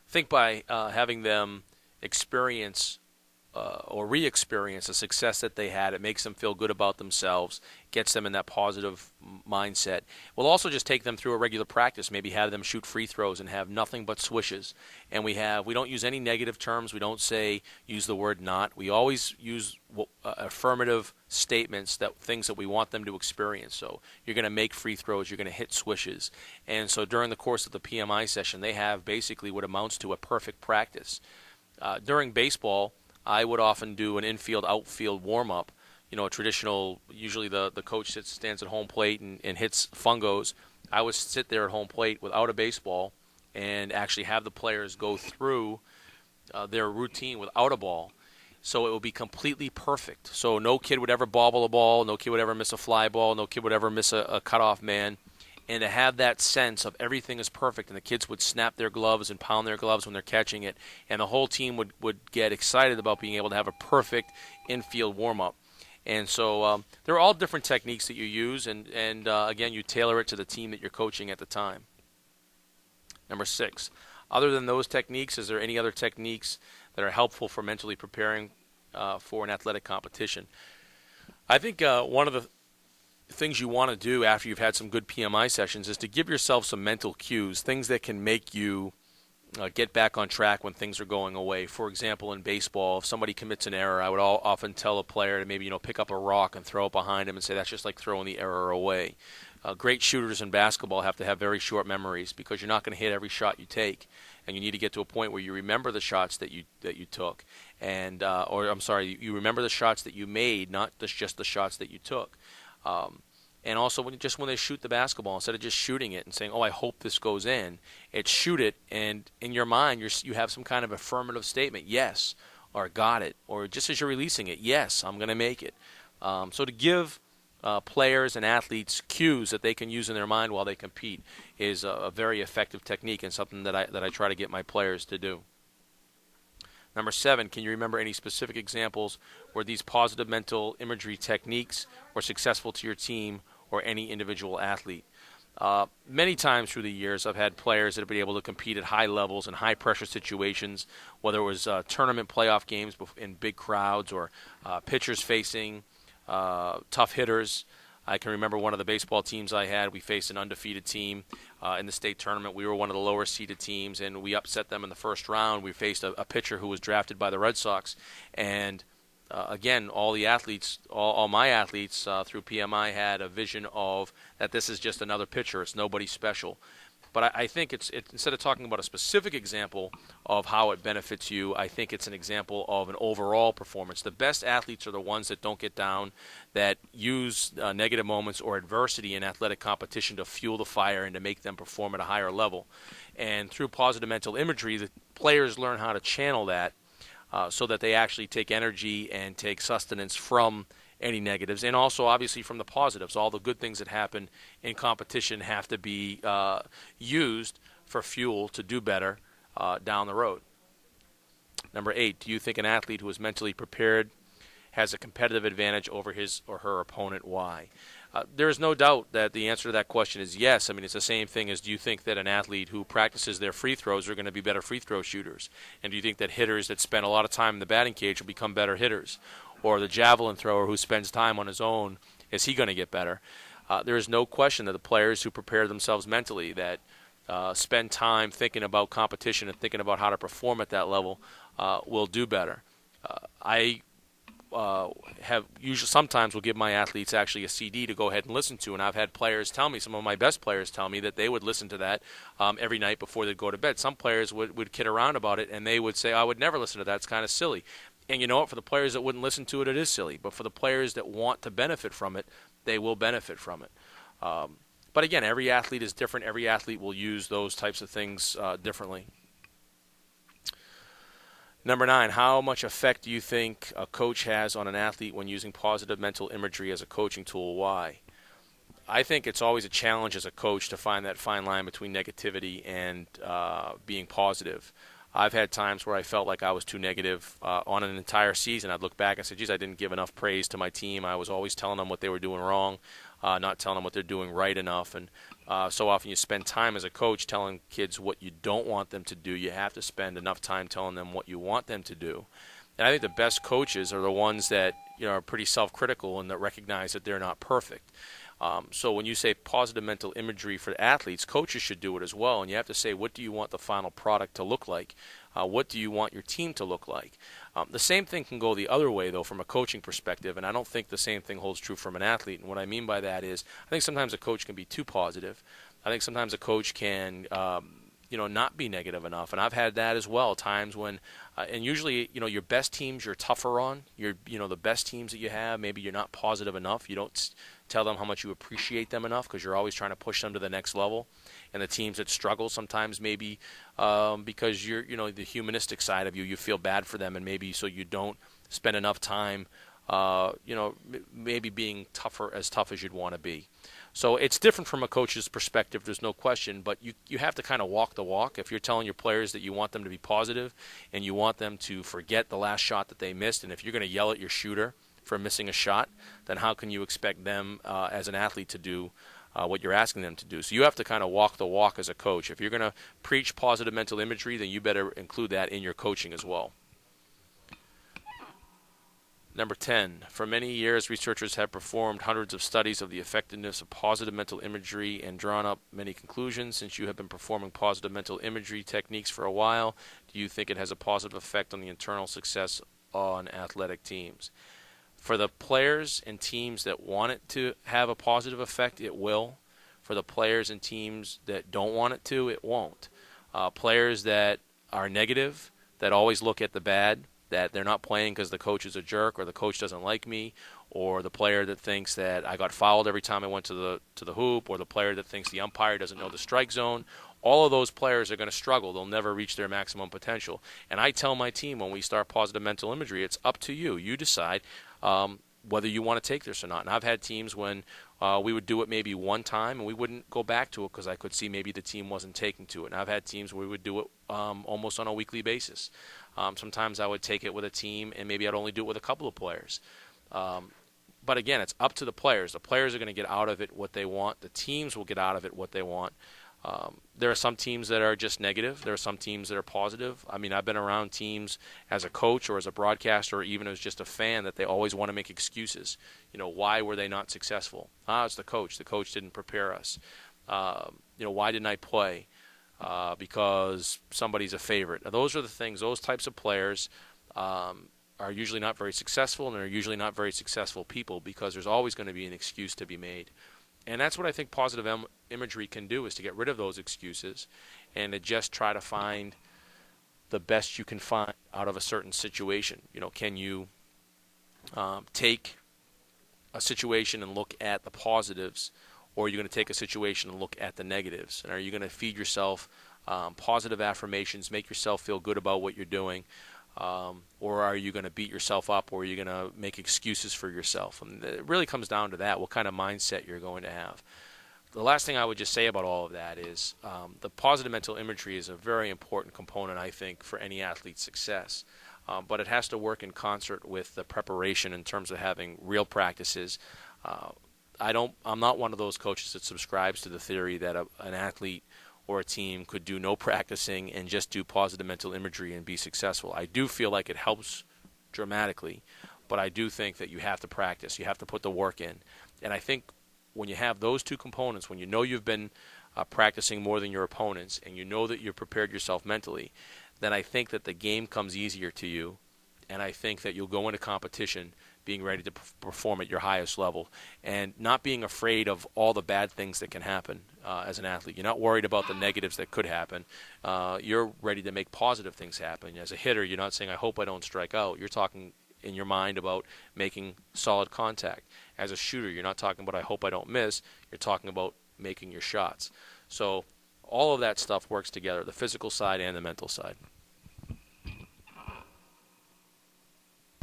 think by having them experience or re-experience a success that they had, it makes them feel good about themselves, gets them in that positive mindset. We'll also just take them through a regular practice, maybe have them shoot free throws and have nothing but swishes. And we don't use any negative terms. We don't say use the word not. We always use affirmative statements, that things that we want them to experience. So you're going to make free throws, you're going to hit swishes. And so during the course of the PMI session, they have basically what amounts to a perfect practice. During baseball, I would often do an infield, outfield warm-up, a traditional, usually the coach stands at home plate and hits fungos. I would sit there at home plate without a baseball and actually have the players go through their routine without a ball. So it would be completely perfect. So no kid would ever bobble a ball, no kid would ever miss a fly ball, no kid would ever miss a cutoff man. And to have that sense of everything is perfect, and the kids would snap their gloves and pound their gloves when they're catching it, and the whole team would get excited about being able to have a perfect infield warm-up. And so there are all different techniques that you use, and again, you tailor it to the team that you're coaching at the time. Number 6, other than those techniques, is there any other techniques that are helpful for mentally preparing for an athletic competition? I think one of the things you want to do after you've had some good PMI sessions is to give yourself some mental cues, things that can make you get back on track when things are going away. For example, in baseball, if somebody commits an error, I would often tell a player to maybe pick up a rock and throw it behind him and say that's just like throwing the error away. Great shooters in basketball have to have very short memories because you're not going to hit every shot you take, and you need to get to a point where you remember the shots that you took, and you remember the shots that you made, not just the shots that you took. And also, when they shoot the basketball, instead of just shooting it and saying, "Oh, I hope this goes in," it's shoot it, and in your mind, you have some kind of affirmative statement, yes, or got it, or just as you're releasing it, yes, I'm going to make it. So to give players and athletes cues that they can use in their mind while they compete is a very effective technique, and something that I try to get my players to do. Number 7, can you remember any specific examples where these positive mental imagery techniques were successful to your team or any individual athlete? Many times through the years, I've had players that have been able to compete at high levels in high-pressure situations, whether it was tournament playoff games in big crowds or pitchers facing tough hitters. I can remember one of the baseball teams I had. We faced an undefeated team in the state tournament. We were one of the lower-seeded teams, and we upset them in the first round. We faced a pitcher who was drafted by the Red Sox. And, again, all my athletes through PMI had a vision of that this is just another pitcher. It's nobody special. But I think it's instead of talking about a specific example of how it benefits you, I think it's an example of an overall performance. The best athletes are the ones that don't get down, that use negative moments or adversity in athletic competition to fuel the fire and to make them perform at a higher level. And through positive mental imagery, the players learn how to channel that so that they actually take energy and take sustenance from any negatives, and also obviously from the positives. All the good things that happen in competition have to be used for fuel to do better down the road. Number 8, do you think an athlete who is mentally prepared has a competitive advantage over his or her opponent? Why? There is no doubt that the answer to that question is yes. I mean, it's the same thing as, do you think that an athlete who practices their free throws are going to be better free throw shooters? And do you think that hitters that spend a lot of time in the batting cage will become better hitters? Or the javelin thrower who spends time on his own, is he going to get better? There is no question that the players who prepare themselves mentally, that spend time thinking about competition and thinking about how to perform at that level, will do better. I sometimes will give my athletes actually a CD to go ahead and listen to, and I've had players tell me, some of my best players tell me, that they would listen to that every night before they'd go to bed. Some players would kid around about it, and they would say, I would never listen to that, it's kind of silly. And you know what, for the players that wouldn't listen to it, it is silly. But for the players that want to benefit from it, they will benefit from it. But again, every athlete is different. Every athlete will use those types of things differently. Number 9, how much effect do you think a coach has on an athlete when using positive mental imagery as a coaching tool? Why? I think it's always a challenge as a coach to find that fine line between negativity and being positive. I've had times where I felt like I was too negative on an entire season. I'd look back and say, geez, I didn't give enough praise to my team. I was always telling them what they were doing wrong. not telling them what they're doing right enough. And so often you spend time as a coach telling kids what you don't want them to do. You have to spend enough time telling them what you want them to do. And I think the best coaches are the ones that are pretty self-critical and that recognize that they're not perfect. So when you say positive mental imagery for athletes, coaches should do it as well. And you have to say, what do you want the final product to look like? What do you want your team to look like? The same thing can go the other way, though, from a coaching perspective, and I don't think the same thing holds true from an athlete. And what I mean by that is I think sometimes a coach can be too positive. I think sometimes a coach can not be negative enough, and I've had that as well. Times when, and usually, your best teams you're tougher on. The best teams that you have, maybe you're not positive enough. You don't tell them how much you appreciate them enough because you're always trying to push them to the next level. And the teams that struggle sometimes maybe because you're, the humanistic side of you feel bad for them, and maybe so you don't spend enough time, maybe being as tough as you'd want to be. So it's different from a coach's perspective, there's no question, but you have to kind of walk the walk. If you're telling your players that you want them to be positive and you want them to forget the last shot that they missed, and if you're going to yell at your shooter for missing a shot, then how can you expect them as an athlete to do what you're asking them to do? So you have to kind of walk the walk as a coach. If you're going to preach positive mental imagery, then you better include that in your coaching as well. Number 10, for many years, researchers have performed hundreds of studies of the effectiveness of positive mental imagery and drawn up many conclusions. Since you have been performing positive mental imagery techniques for a while, do you think it has a positive effect on the internal success on athletic teams? For the players and teams that want it to have a positive effect, it will. For the players and teams that don't want it to, it won't. Players that are negative, that always look at the bad, that they're not playing because the coach is a jerk or the coach doesn't like me, or the player that thinks that I got fouled every time I went to the hoop, or the player that thinks the umpire doesn't know the strike zone, all of those players are going to struggle. They'll never reach their maximum potential. And I tell my team when we start positive mental imagery, it's up to you. You decide whether you want to take this or not. And I've had teams when we would do it maybe one time and we wouldn't go back to it because I could see maybe the team wasn't taking to it. And I've had teams where we would do it almost on a weekly basis. Sometimes I would take it with a team and maybe I'd only do it with a couple of players. But again, it's up to the players. The players are going to get out of it what they want. The teams will get out of it what they want. There are some teams that are just negative. There are some teams that are positive. I mean, I've been around teams as a coach or as a broadcaster or even as just a fan that they always want to make excuses. Why were they not successful? It's the coach. The coach didn't prepare us. Why didn't I play? Because somebody's a favorite. Now, those are the things. Those types of players are usually not very successful, and they're usually not very successful people because there's always going to be an excuse to be made. And that's what I think positive imagery can do, is to get rid of those excuses and to just try to find the best you can find out of a certain situation. Can you take a situation and look at the positives, or are you going to take a situation and look at the negatives? And are you going to feed yourself positive affirmations, make yourself feel good about what you're doing? Or are you going to beat yourself up, or are you going to make excuses for yourself? And it really comes down to that, what kind of mindset you're going to have. The last thing I would just say about all of that is the positive mental imagery is a very important component, I think, for any athlete's success. But it has to work in concert with the preparation in terms of having real practices. I'm not one of those coaches that subscribes to the theory that an athlete or a team could do no practicing and just do positive mental imagery and be successful. I do feel like it helps dramatically, but I do think that you have to practice. You have to put the work in. And I think when you have those two components, when you know you've been practicing more than your opponents and you know that you've prepared yourself mentally, then I think that the game comes easier to you, and I think that you'll go into competition being ready to perform at your highest level and not being afraid of all the bad things that can happen as an athlete. You're not worried about the negatives that could happen. You're ready to make positive things happen. As a hitter, you're not saying, I hope I don't strike out. You're talking in your mind about making solid contact. As a shooter, you're not talking about, I hope I don't miss. You're talking about making your shots. So all of that stuff works together, the physical side and the mental side.